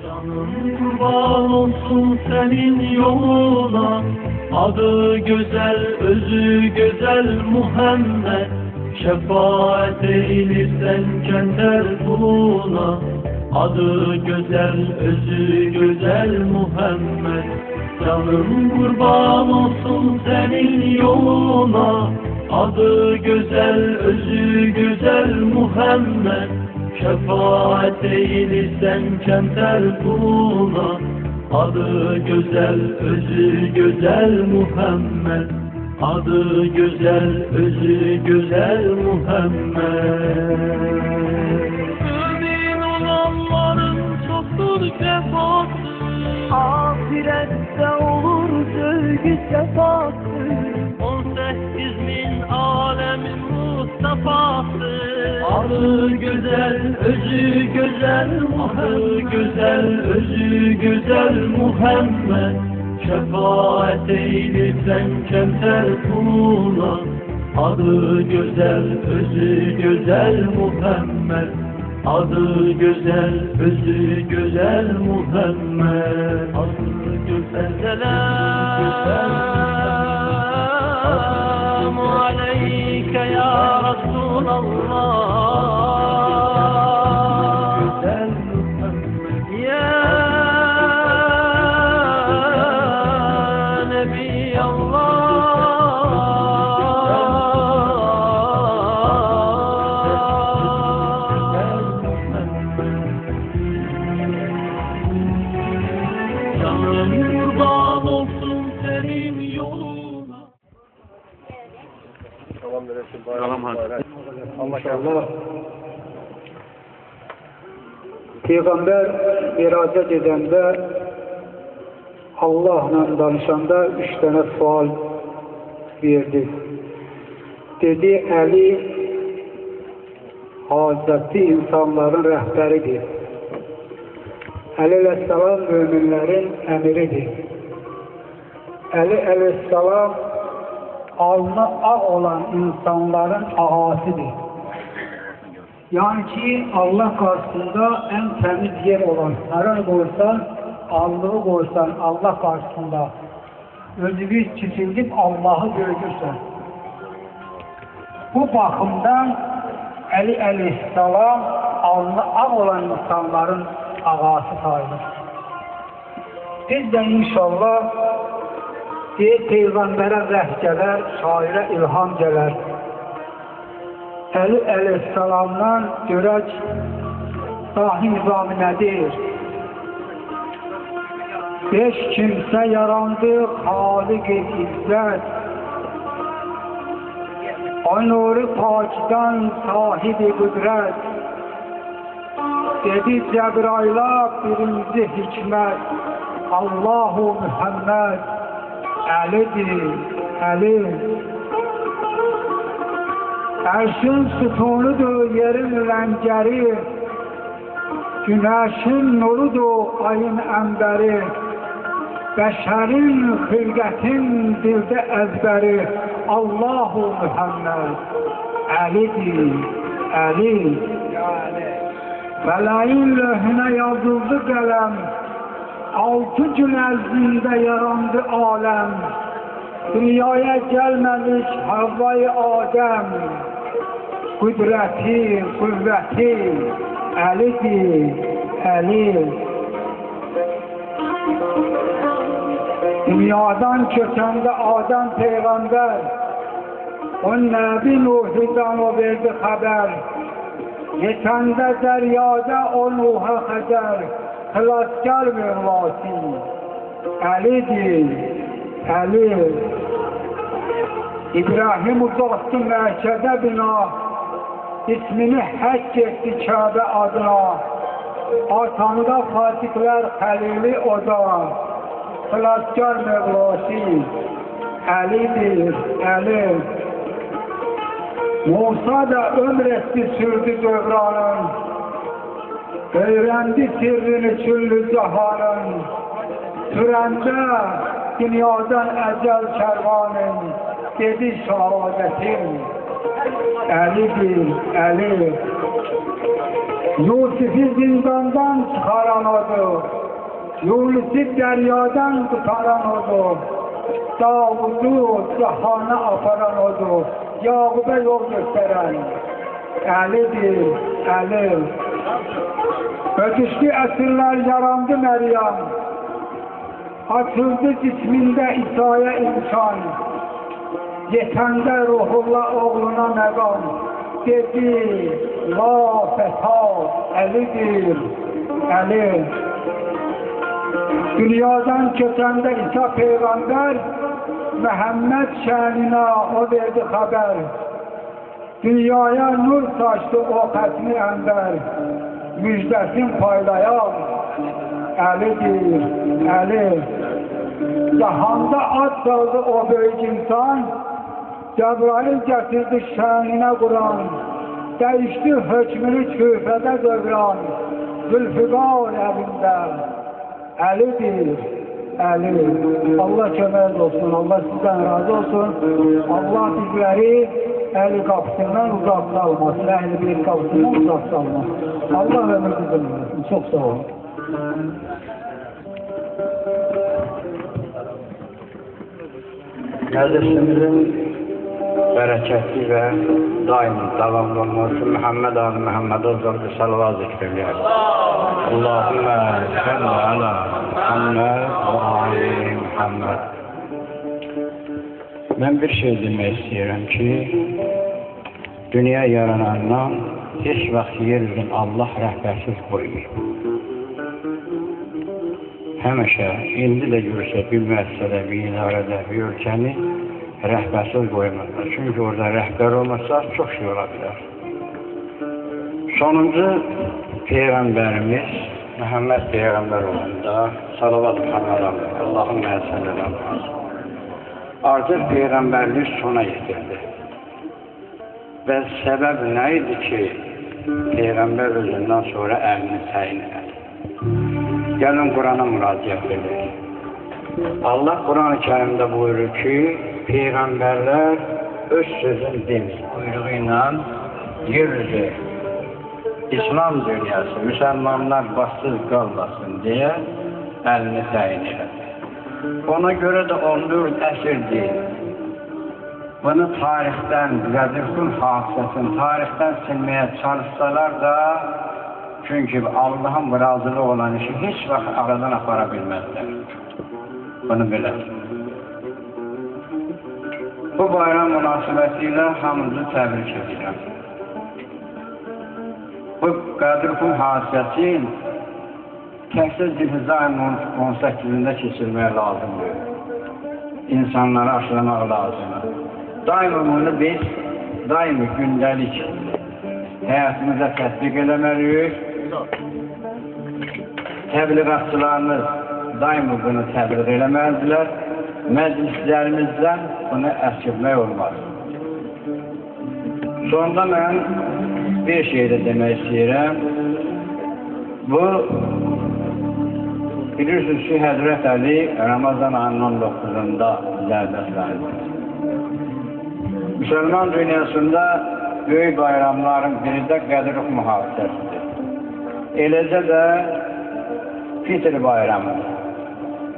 Canım kurban olsun senin yoluna, adı güzel, özü güzel Muhammed. Şefaat eylirsen kender kuluna, adı güzel, özü güzel Muhammed. Canım kurban olsun senin yoluna, adı güzel, özü güzel Muhammed. Şefaat eylirsen kenter kuluna, adı güzel, özü güzel Muhammed. Adı güzel, özü güzel Muhammed. Mümin olanların çoktur cefası, ahirette olur sevgi sefası. 18.000 alemin Mustafa'sı, adı güzel, özü güzel Muhammed. Güzel, özü güzel Muhammed. Şefaat eylirsen kemter kuluna, adı güzel, özü güzel Muhammed. Adı güzel, özü güzel Muhammed. Adı güzel, selamu aleyke ya Resulallah. Kurban olsun senin yoluna. Allah Peygamber miraca gedəndə Allah'la danışanda 3 tane sual verdi. Dedi, Əli Hazreti insanların rəhbəridir. Əli əleyhissalam müminlərin əmiridir. Əli əleyhissalam alnı ağ olan insanların ağasıdır. Yani ki Allah karşısında en temiz yer olan, herhangi koysan, alnını koysan Allah karşısında özünü çizildip Allah'ı görürsen. Bu bakımdan Əli əleyhissalam alnı ağ olan insanların ağası sayılır. Biz de inşallah Peygamber'e rəh gələr, şairə ilham gələr. Əli əleyhissalamdan görək dahi nizamı nədir? 5 kimsə yarandı Xaliq-i İzzət, o nuru pakdan sahibi qüdrət. Dedi Cəbrayla birinci hikmət, Allahu Muhammed Əlidir, Əli. Ərşin sütunudur, yerin ləngəri, günəşin nurudur, ayın əmbəri, bəşərin xilqətin dildə əzbəri, Allahu Muhammed Əlidir, Əli. Mələyin lövhünə yazıldı qələm, 6 gün ərzində yarandı aləm, dünyaya gəlməmiş Havva-i Adəm, qüdrəti, qüvvəti Əlidir, Əli. Dünyadan köçəndə Adəm Peyğəmbər, o Nəbi Nuhidən o verdi xəbər, yetəndə dəryada o Nuhə xədər, xilaskar mövlasi Əlidir, Əli. İbrahim uzattı Məkkədə bina, ismini həkk etdi Kəbə adına, artanda fatiklər xəlili oda, xilaskar mövlasi Əlidir, Əli. Musa da ömr etdi sürdü dövranın, öğrendi sirrini küllü cahanın, sürəndə dünyadan əcəl kərvanın, dedi şəhadətin Əlidir, Əli. Yusuf'u zindandan çıkaran odur. Yunus'u deryadan kurtaran odur. Davud'u cihana aparan odur. Yağub'a yol gösteren. Əlidir, Əli. Ötüşlü əsirlər yarandı Məryəm. Açıldı cismində İsa'ya imkan. Yetəndə ruhullah oğluna məqam. Dedi, la fəta, Əlidir, Əli. Dünyadan keçəndə İsa Peyğəmbər Məhəmməd şəninə o verdi xəbər. Dünyaya nur saçdı o xətmi əmbər. Müjdəsin paylayan Əlidir, Əli. Cahanda ad saldı o böyük insan. Cəbrail gətirdi şəninə Quran. Dəyişdi hökmünü küfədə dövran. Zülfüqar evində Əlidir, Əli. Allah kömək olsun, Allah sizdən razı olsun. Allah bizləri Əli qapısından uzaq salmasın, Əli bir qapısından uzaq salmasın. Allah ömür bildirməsin. Çox sağ olun. Məclisimizin bərəkətli və daimi davamlı olması Muhammed Ali Muhammed Özgürlü salavat zikirləyər. Allahümme salli ala Muhammed və ali Muhammed. Mən bir şey demək istəyirəm ki, dünya yaranandan heç vaxt yeryüzün Allah rəhbərsiz qoymayıb. Həmişə, indi də görsə bir müəssisədə, bir idarədə, bir ölkəni rəhbərsiz qoymazlar. Çünki orada rəhbər olmasa çox şey ola bilər. Sonuncu Peyğəmbərimiz Məhəmməd Peyğəmbər olanda salavat Muhammed Allahümme sallallahu aleyhi. Artıq Peyğəmbərlik sona yetirdi. Və səbəb nə idi ki, Peyğəmbər özündən sonra əlini təyin elədi? Gəlin Qurana müraciət edir. Allah Quran-ı Kərimdə buyurur ki, Peyğəmbərlər öz sözün demir, buyruğu ilə yeryüzü, İslam dünyası, müsəlmanlar bassız qalmasın deyə əlini təyin elədi. Ona görə də 14 əsr deyil. Bunu tarixdən, Qədirxun hadisəsini tarixdən silməyə çalışsalar da, çünki Allah'ın razılığı olan işi heç vaxt aradan apara bilməzlər. Bunu bilir. Bu bayram münasibətilə hamınızı təbrik edirəm. Bu Qədirxun hadisəsi təkcə Zilhicə 18-də keçirmək lazımdır. İnsanları aşılamaq lazımdır. Daima bunu biz, daimi gündəlik həyatımıza tətbiq eləməliyik. Təbliğatçılarımız daima bunu təbliğ eləməlidirlər. Məclislərimizdən bunu əskilmək olmaz. Sonunda mən bir şey də demək istəyirəm. Bu, bilirsiniz ki, Həzrət Əli Ramazan ayının 19-da zərbətləndi. Müsəlman dünyasında böyük bayramların biri də Qədirxun hadisəsidir. Eləcə də Fitr bayramı.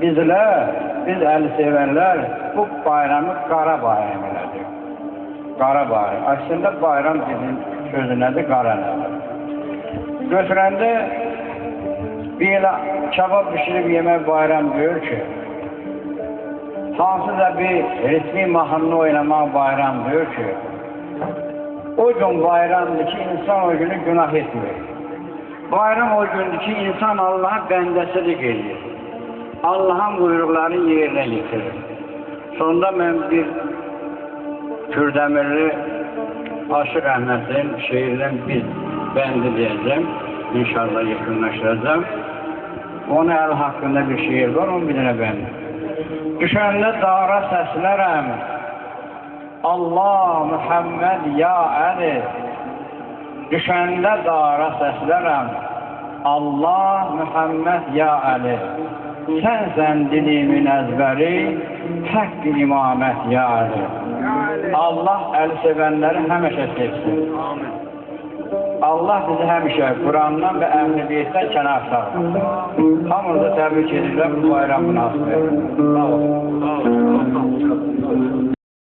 Bizlər, biz əli sevərlər bu bayramı qara bayram elədik. Qara bayram. Aslında bayram bizim sözünədir, qara nədir. Götürəndə bir elə kebab pişirib yemək bayram deyir ki, hansısa bir ritmi mahnını oynamaq bayram deyir ki, o gün bayramdır ki, insan o günü günah etmir. Bayram o gündür ki, insan Allah'a bəndəsilik edir. Allah'ın buyruqlarını yerinə yetirir. Sonunda mən bir Kürdəmirli Aşıq Əhmədin şeirindən bir bəndi deyəcəm. İnşallah yekunlaşdıracağım. Onun əl haqqında bir şeir var, onun bir dənə bəndi. Düşəndə dara səslərəm, Allah, Muhammed, ya Əli. Düşəndə dara səslərəm, Allah, Muhammed, ya Əli. Sənsən dilimin əzbəri, haqq imamət, ya Əli. Allah əli sevənləri həmişə sevsin. Allah bizi həmişə Qurandan və Əhl-i Beytdən kənar salsın. Hamınızı təbrik edirlər bu bayram münasibətilə. Sağ olun. Sağ olun.